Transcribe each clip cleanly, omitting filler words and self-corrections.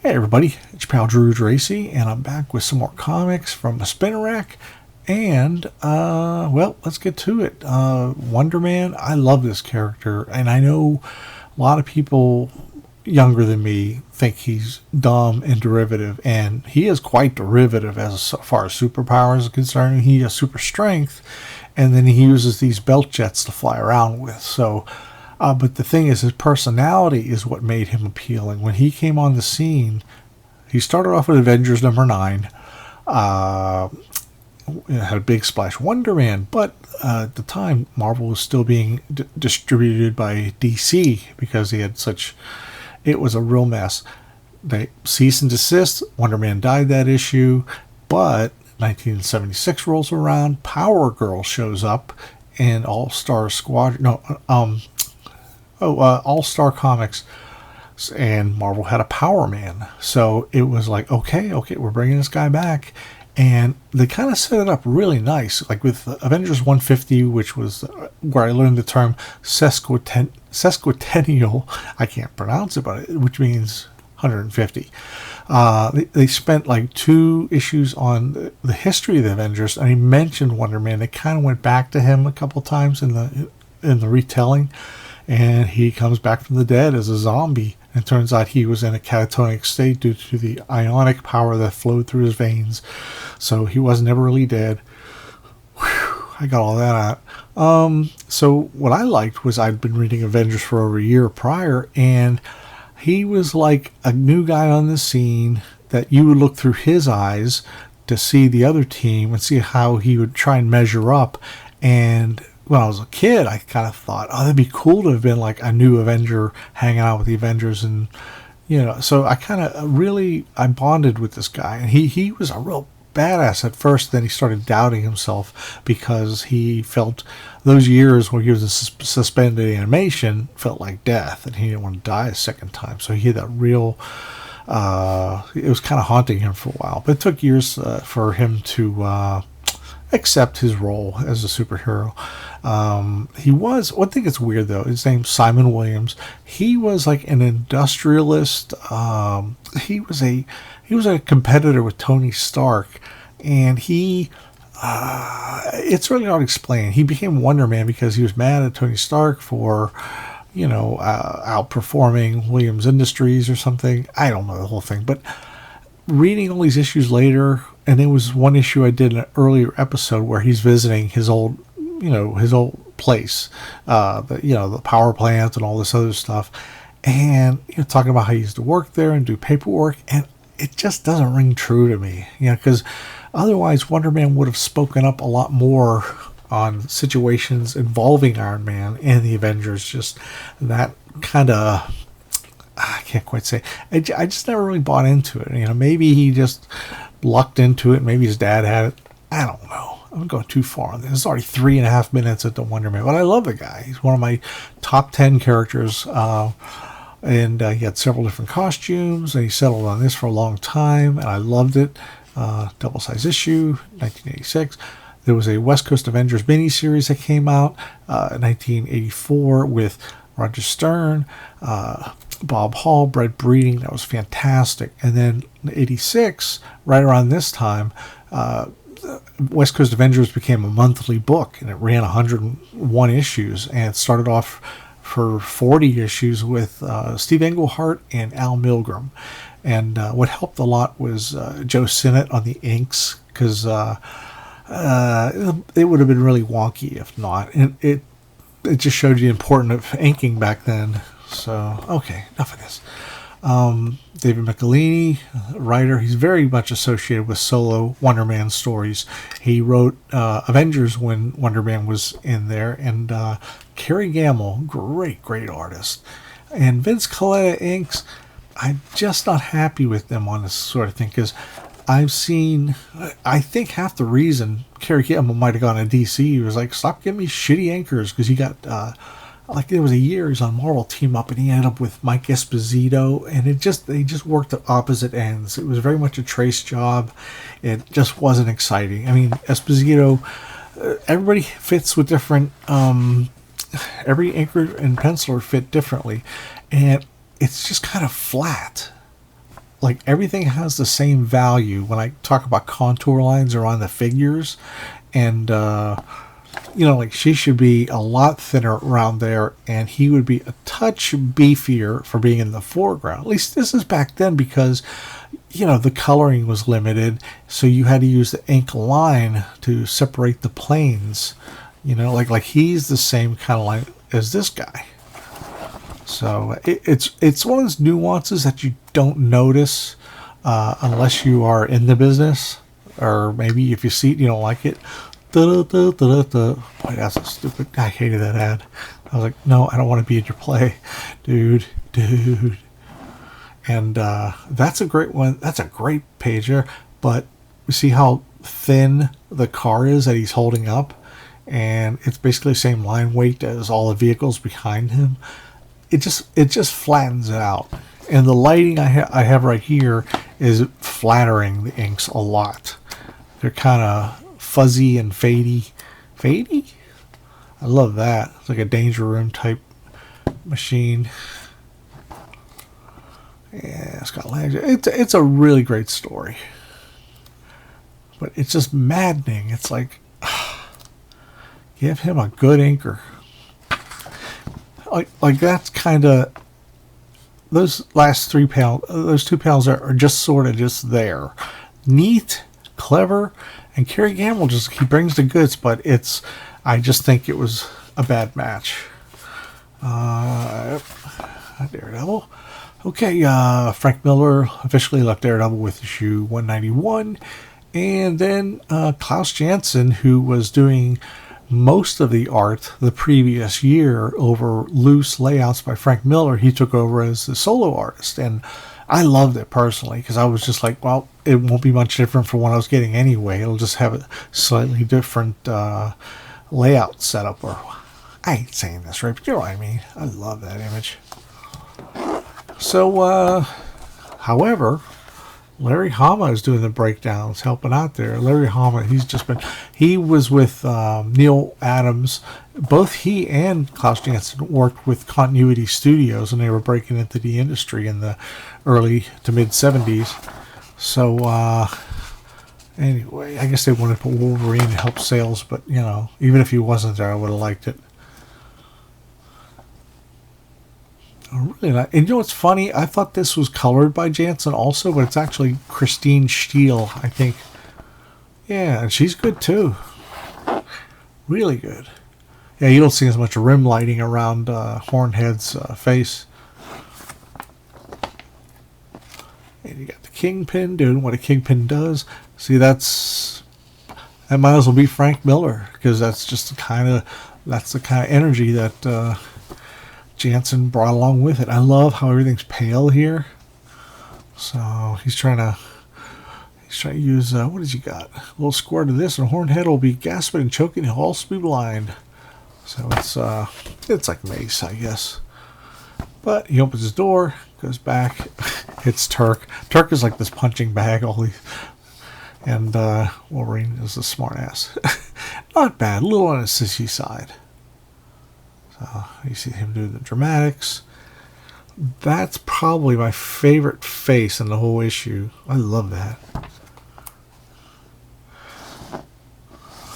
Hey everybody, it's your pal Drew Dracy, and I'm back with some more comics from the spinner rack. And, well, let's get to it. Wonder Man, I love this character, and I know a lot of people younger than me think he's dumb and derivative, and he is quite derivative as far as superpowers are concerned. He has super strength, and then he uses these belt jets to fly around with. So, but the thing is, his personality is what made him appealing. When he came on the scene, he started off with Avengers number 9. It had a big splash, Wonder Man, but at the time, Marvel was still being distributed by DC because he had such. It was a real mess. They cease and desist. Wonder Man died that issue, but 1976 rolls around. Power Girl shows up, and All Star Squad. All Star Comics, and Marvel had a Power Man. So it was like, okay, we're bringing this guy back. And they kind of set it up really nice, like with Avengers 150, which was where I learned the term sesquicentennial. I can't pronounce it, but which means 150. They spent like 2 issues on the history of the Avengers, and he mentioned Wonder Man. They kind of went back to him a couple times in the retelling, and he comes back from the dead as a zombie. It turns out he was in a catatonic state due to the ionic power that flowed through his veins. So he was never really dead. Whew, I got all that out. So what I liked was I'd been reading Avengers for over a year prior, and he was like a new guy on the scene that you would look through his eyes to see the other team and see how he would try and measure up. And when I was a kid, I kind of thought, oh, that'd be cool to have been like a new Avenger hanging out with the Avengers. And, so I kind of I bonded with this guy. And he was a real badass at first. Then he started doubting himself because he felt those years where he was in suspended animation felt like death. And he didn't want to die a second time. So he had that real, it was kind of haunting him for a while. But it took years for him to accept his role as a superhero. He was, one thing that's weird though, his name's Simon Williams. He was like an industrialist. He was a competitor with Tony Stark, and it's really hard to explain. He became Wonder Man because he was mad at Tony Stark for, outperforming Williams Industries or something. I don't know the whole thing, but reading all these issues later, and there was one issue I did in an earlier episode where he's visiting his old place, the power plant and all this other stuff, and talking about how he used to work there and do paperwork, and it just doesn't ring true to me, because otherwise Wonder Man would have spoken up a lot more on situations involving Iron Man and the Avengers. Just that kind of, I can't quite say. I just never really bought into it. Maybe he just lucked into it. Maybe his dad had it. I don't know. I'm going too far on this. It's already 3.5 minutes at the Wonder Man, but I love the guy. He's one of my top 10 characters, and he had several different costumes, and he settled on this for a long time, and I loved it. Double-size issue, 1986. There was a West Coast Avengers miniseries that came out in 1984 with Roger Stern, Bob Hall, Brett Breeding. That was fantastic. And then in 86, right around this time, West Coast Avengers became a monthly book, and it ran 101 issues, and it started off for 40 issues with Steve Englehart and Al Milgrom. And what helped a lot was Joe Sinnott on the inks, because it would have been really wonky if not. And it just showed you the importance of inking back then. So, okay, enough of this. David Michelinie, writer, he's very much associated with solo Wonder Man stories. He wrote Avengers when Wonder Man was in there, and Kerry Gamble, great artist. And Vince Colletta inks, I'm just not happy with them on this sort of thing, because I think half the reason Kerry Gamble might have gone to DC, he was like, stop giving me shitty anchors, because he got there was a year he was on Marvel Team Up, and he ended up with Mike Esposito, and they just worked at opposite ends. It was very much a trace job. It just wasn't exciting. I mean, Esposito, everybody fits with different, every anchor and penciler fit differently, and it's just kind of flat. like everything has the same value when I talk about contour lines or on the figures. And, like she should be a lot thinner around there, and he would be a touch beefier for being in the foreground. At least this is back then because, the coloring was limited, so you had to use the ink line to separate the planes. Like he's the same kind of line as this guy. So it's one of those nuances that you don't notice unless you are in the business, or maybe if you see it, you don't like it. Boy, that's a stupid. I hated that ad. I was like, no, I don't want to be in your play, dude. And that's a great one. That's a great page there. But you see how thin the car is that he's holding up, and it's basically the same line weight as all the vehicles behind him. It just flattens it out. And the lighting I have right here is flattering the inks a lot. They're kind of fuzzy and fadey. Fadey? I love that. It's like a Danger Room type machine. Yeah, Scott Lang. It's a really great story. But it's just maddening. It's like, give him a good inker. Like that's kind of, those last 3 panels, those 2 panels are just sort of just there. Neat, clever, and Kerry Gamble he brings the goods, but I just think it was a bad match. Daredevil. Okay, Frank Miller officially left Daredevil with issue 191. And then Klaus Janson, who was doing most of the art the previous year over loose layouts by Frank Miller, he took over as the solo artist. And I loved it personally because I was just like, well, it won't be much different from what I was getting anyway. It'll just have a slightly different layout setup. Or I ain't saying this right, but you know what I mean. I love that image. So, however, Larry Hama is doing the breakdowns, helping out there. Larry Hama, he was with Neil Adams. Both he and Klaus Janson worked with Continuity Studios, and they were breaking into the industry in the early to mid 70s. So, anyway, I guess they wanted to put Wolverine to help sales, but, even if he wasn't there, I would have liked it. Really not. And what's funny? I thought this was colored by Janson also, but it's actually Christine Steele, I think. Yeah, and she's good too. Really good. Yeah, you don't see as much rim lighting around Hornhead's face. And you got the Kingpin doing what a Kingpin does. See, that might as well be Frank Miller, because that's the kind of energy that Janson brought along with it. I love how everything's pale here. So he's trying to use what has he got? A little squirt of this, and Hornhead will be gasping and choking. He'll also be blind. So it's like Mace, I guess. But he opens his door, goes back. It's Turk. Turk is like this punching bag. And Wolverine is a smart ass. Not bad. A little on the sissy side. So you see him do the dramatics. That's probably my favorite face in the whole issue. I love that.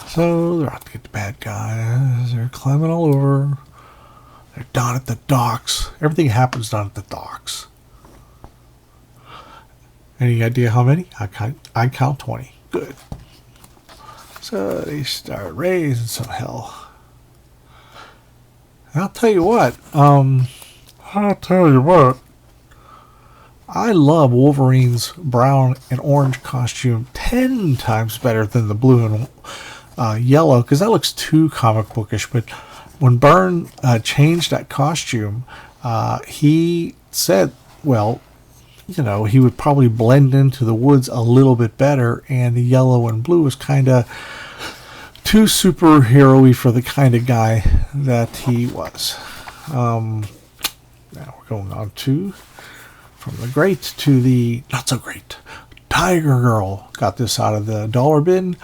So they're out to get the bad guys. They're climbing all over. They're down at the docks. Everything happens down at the docks. Any idea how many? I count 20. Good. So they start raising some hell. I'll tell you what. I love Wolverine's brown and orange costume 10 times better than the blue and yellow, because that looks too comic bookish. But when Byrne changed that costume, he said, well, he would probably blend into the woods a little bit better, and the yellow and blue was kind of too superhero-y for the kind of guy that he was. Now we're going on to, from the great to the not so great. Tiger Girl got this out of the dollar bin,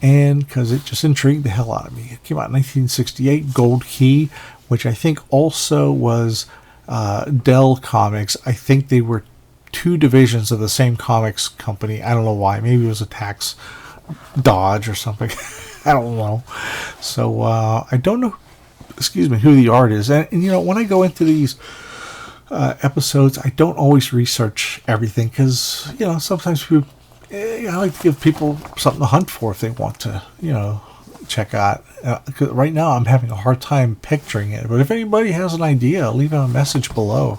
and because it just intrigued the hell out of me. It came out in 1968, Gold Key, which I think also was Dell Comics. I think they were two divisions of the same comics company. I don't know why. Maybe it was a tax dodge or something. I don't know. So I don't know, excuse me, who the art is. And when I go into these episodes, I don't always research everything because, sometimes people, I like to give people something to hunt for if they want to, check out. 'Cause right now I'm having a hard time picturing it. But if anybody has an idea, leave a message below.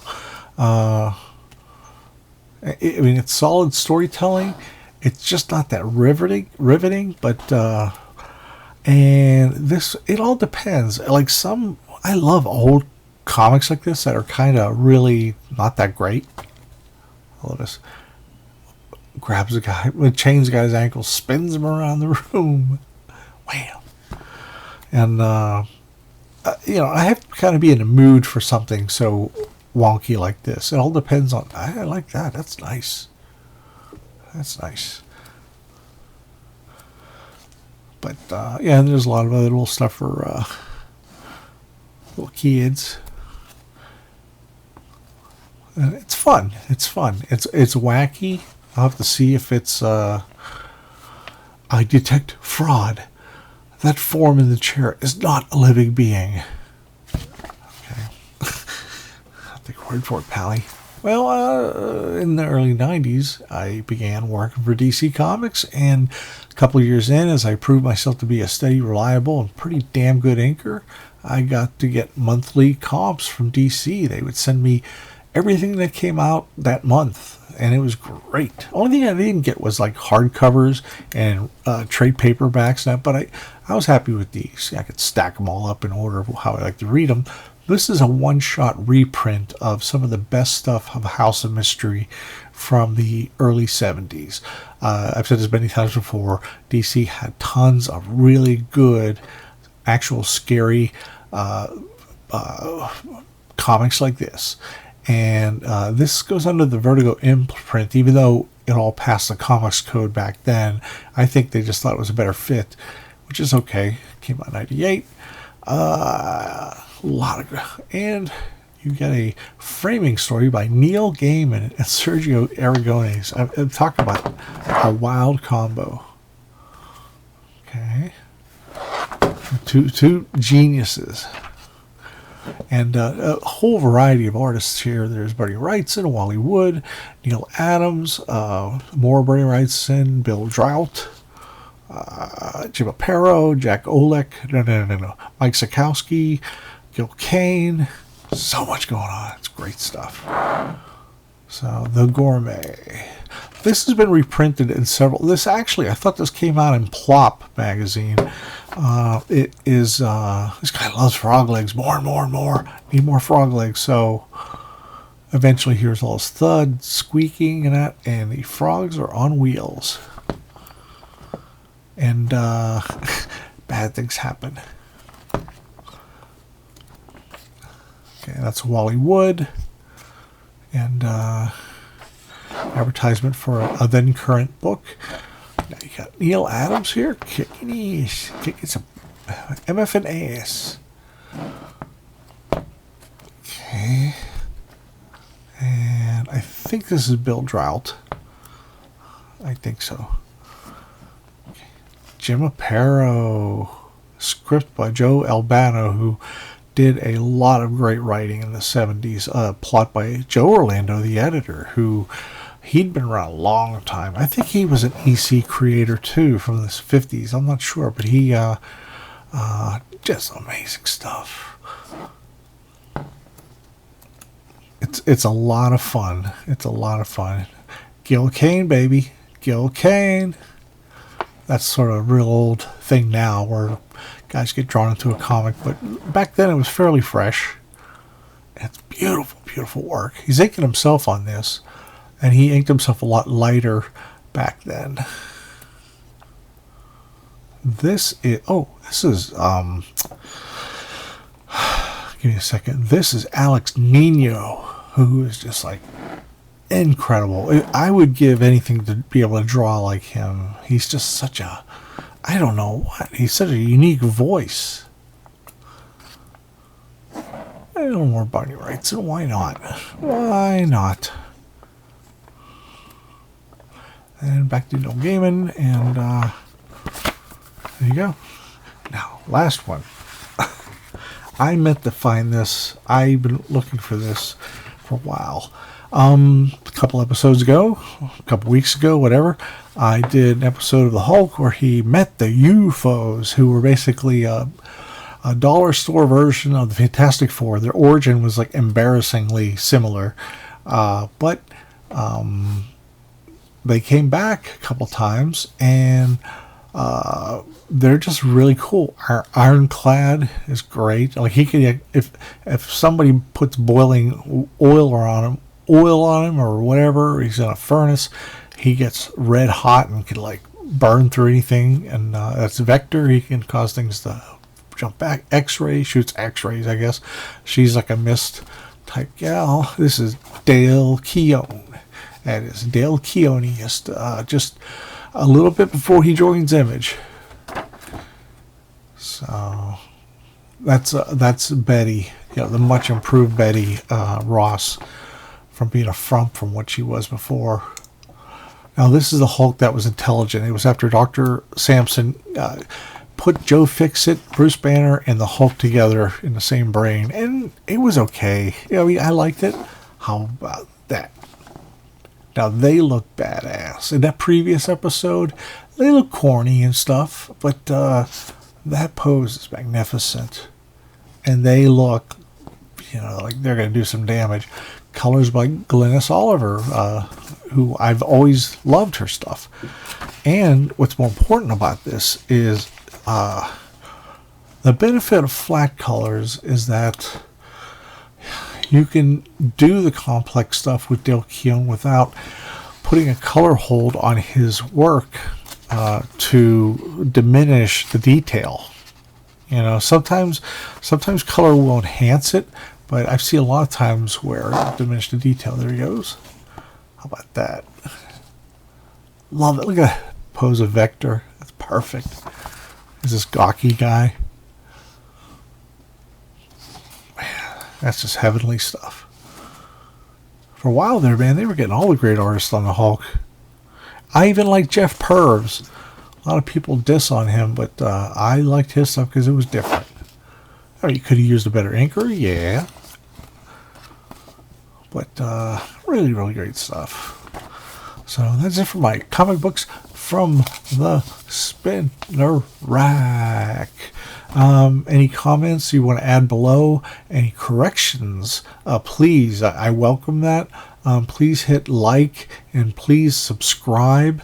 It's solid storytelling. It's just not that riveting, but and this, it all depends. Like I love old comics like this that are kind of really not that great. I love this. Grabs a guy, chains a guy's ankle, spins him around the room. Wham. And, I have to kind of be in the mood for something so wonky like this. It all depends on, I like that. That's nice. That's nice. But, and there's a lot of other little stuff for little kids. And it's fun. It's fun. It's wacky. I'll have to see if it's, I detect fraud. That form in the chair is not a living being. Okay. I'll take your word for it, Pally. Well, in the early 90s, I began working for DC Comics, and a couple of years in, as I proved myself to be a steady, reliable, and pretty damn good inker, I got to get monthly comps from DC. They would send me everything that came out that month, and it was great. Only thing I didn't get was like hardcovers and trade paperbacks, and that, but I was happy with these. I could stack them all up in order of how I like to read them. This is a one-shot reprint of some of the best stuff of House of Mystery from the early 70s. I've said this many times before. DC had tons of really good, actual scary comics like this. And this goes under the Vertigo imprint, even though it all passed the comics code back then. I think they just thought it was a better fit, which is okay. Came out in 98. And you get a framing story by Neil Gaiman and Sergio Aragonés. I'm talking about a wild combo. Okay. Two geniuses. And a whole variety of artists here. There's Bernie Wrightson, Wally Wood, Neil Adams, more Bernie Wrightson, Bill Drought, Jim Aparo, Jack Olek, Mike Sikowski, Gil Kane. So much going on. It's great stuff. So, The Gourmet. This has been reprinted in several. This actually, I thought this came out in Plop magazine. It is, this guy loves frog legs. More and more and more. Need more frog legs. So, eventually here's all this thud, squeaking and that, and the frogs are on wheels. And, bad things happen. Okay, that's Wally Wood. And, advertisement for a then current book. Now you got Neil Adams here kicking ass, kicking some MF and ass. Okay, and I think this is Bill Drought. I think so. Okay. Jim Aparo, script by Joe Albano, who did a lot of great writing in the 70s. Plot by Joe Orlando, the editor, who he'd been around a long time. I think he was an EC creator too from the 50s. I'm not sure, but he just amazing stuff. It's a lot of fun. It's a lot of fun. Gil Kane, baby. Gil Kane. That's sort of a real old thing now where guys get drawn into a comic, but back then it was fairly fresh. It's beautiful, beautiful work. He's inking himself on this, and he inked himself a lot lighter back then. This is, give me a second. This is Alex Nino, who is just like incredible. I would give anything to be able to draw like him. He's just such a, I don't know what, he's such a unique voice. A little more Barney Wrightson, why not? Why not? And back to Neil Gaiman, and there you go. Now, last one. I meant to find this. I've been looking for this for a while. A couple episodes ago, a couple weeks ago, whatever, I did an episode of the Hulk where he met the UFOs, who were basically a dollar store version of the Fantastic Four. Their origin was like embarrassingly similar, but they came back a couple times, and they're just really cool. Ironclad is great. Like, he could, if somebody puts boiling oil on him or whatever, he's in a furnace, he gets red hot and can like burn through anything. And that's Vector. He can cause things to jump back. X-ray, shoots X-rays, I guess. She's like a mist type gal. This is Dale Keown. That is Dale Keown, just a little bit before he joins Image. So that's Betty, the much improved Betty Ross, from being a frump from what she was before. Now this is the Hulk that was intelligent. It was after Dr. Sampson put Joe Fixit, Bruce Banner, and the Hulk together in the same brain, and it was okay. I liked it. How about that? Now, they look badass. In that previous episode, they look corny and stuff, but that pose is magnificent. And they look, like they're going to do some damage. Colors by Glynis Oliver, who I've always loved her stuff. And what's more important about this is the benefit of flat colors is that you can do the complex stuff with Dale Keown without putting a color hold on his work to diminish the detail. Sometimes color will enhance it, but I've seen a lot of times where it diminishes the detail. There he goes. How about that? Love it. Look at that pose of Vector. That's perfect. Is this gawky guy? That's just heavenly stuff. For a while there, man, they were getting all the great artists on the Hulk. I even like Jeff Purves. A lot of people diss on him, but I liked his stuff because it was different. You could have used a better inker, yeah. But really, really great stuff. So that's it for my comic books from the spinner rack. Any comments you want to add below? Any corrections? Please, I welcome that. Please hit like and please subscribe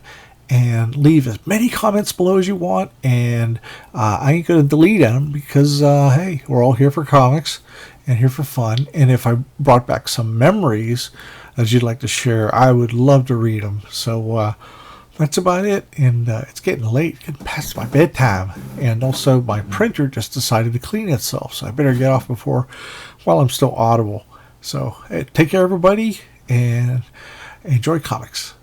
and leave as many comments below as you want. And I ain't going to delete them because, hey, we're all here for comics and here for fun. And if I brought back some memories that you'd like to share, I would love to read them. So that's about it. And it's getting late, getting past my bedtime. And also my printer just decided to clean itself. So I better get off while I'm still audible. So hey, take care, everybody, and enjoy comics.